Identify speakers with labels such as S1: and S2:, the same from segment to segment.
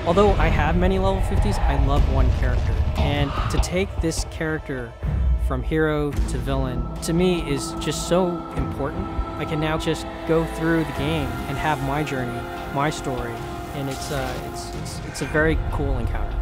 S1: Although I have many level 50s, I love one character. And to take this character from hero to villain, to me is just so important. I can now just go through the game and have my journey, my story, and it's a very cool encounter.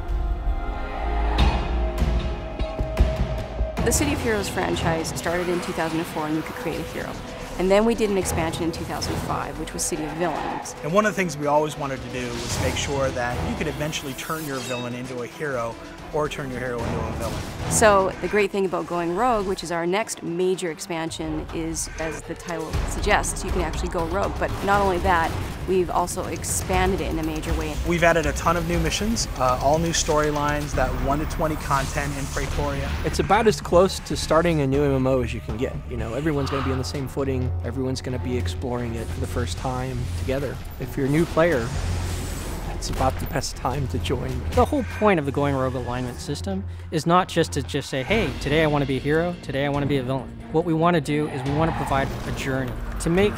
S2: The City of Heroes franchise started in 2004 and you could create a hero. And then we did an expansion in 2005, which was City of Villains.
S3: And one of the things we always wanted to do was make sure that you could eventually turn your villain into a hero or turn your hero into a villain.
S2: So the great thing about going rogue, which is our next major expansion, is, as the title suggests, you can actually go rogue. But not only that, we've also expanded it in a major way.
S3: We've added a ton of new missions, all new storylines, that 1 to 20 content in Praetoria.
S4: It's about as close to starting a new MMO as you can get. You know, everyone's going to be on the same footing. Everyone's going to be exploring it for the first time together. If you're a new player, it's about the best time to join.
S1: The whole point of the Going Rogue alignment system is not just to say, hey, today I want to be a hero, today I want to be a villain. What we want to do is we want to provide a journey. To make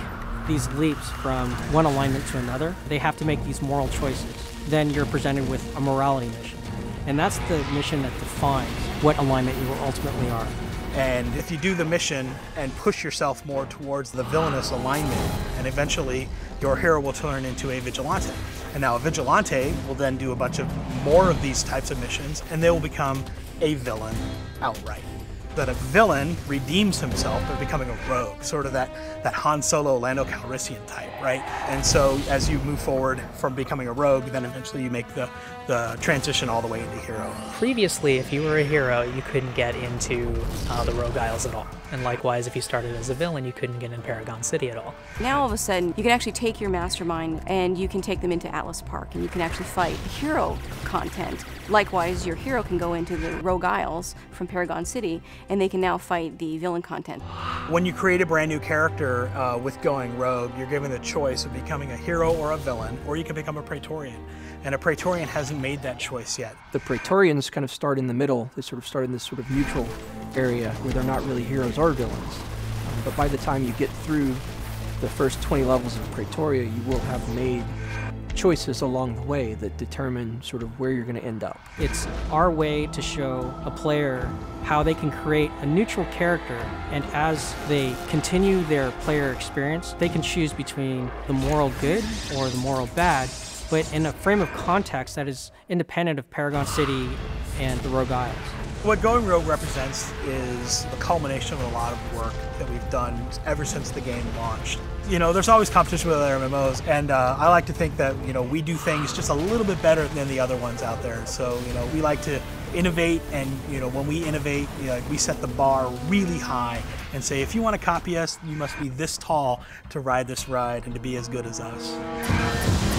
S1: these leaps from one alignment to another, they have to make these moral choices. Then you're presented with a morality mission. And that's the mission that defines what alignment you ultimately are.
S3: And if you do the mission and push yourself more towards the villainous alignment, and eventually your hero will turn into a vigilante. And now a vigilante will then do a bunch of more of these types of missions, and they will become a villain outright. That a villain redeems himself by becoming a rogue, sort of that Han Solo, Lando Calrissian type, right? And so as you move forward from becoming a rogue, then eventually you make the transition all the way into hero.
S5: Previously, if you were a hero, you couldn't get into the Rogue Isles at all. And likewise, if you started as a villain, you couldn't get in Paragon City at all.
S2: Now all of a sudden, you can actually take your mastermind and you can take them into Atlas Park and you can actually fight hero content. Likewise, your hero can go into the Rogue Isles from Paragon City and they can now fight the villain content.
S3: When you create a brand new character with Going Rogue, you're given the choice of becoming a hero or a villain, or you can become a Praetorian. And a Praetorian hasn't made that choice yet.
S4: The Praetorians kind of start in the middle. They sort of start in this sort of neutral area where they're not really heroes or villains. But by the time you get through the first 20 levels of Praetoria, you will have made choices along the way that determine sort of where you're going to end up.
S1: It's our way to show a player how they can create a neutral character, and as they continue their player experience, they can choose between the moral good or the moral bad, but in a frame of context that is independent of Paragon City and the Rogue Isles.
S3: What Going Rogue represents is the culmination of a lot of work that we've done ever since the game launched. You know, there's always competition with other MMOs, and I like to think that, you know, we do things just a little bit better than the other ones out there. So, you know, we like to innovate, and, you know, when we innovate, you know, we set the bar really high and say, if you want to copy us, you must be this tall to ride this ride and to be as good as us.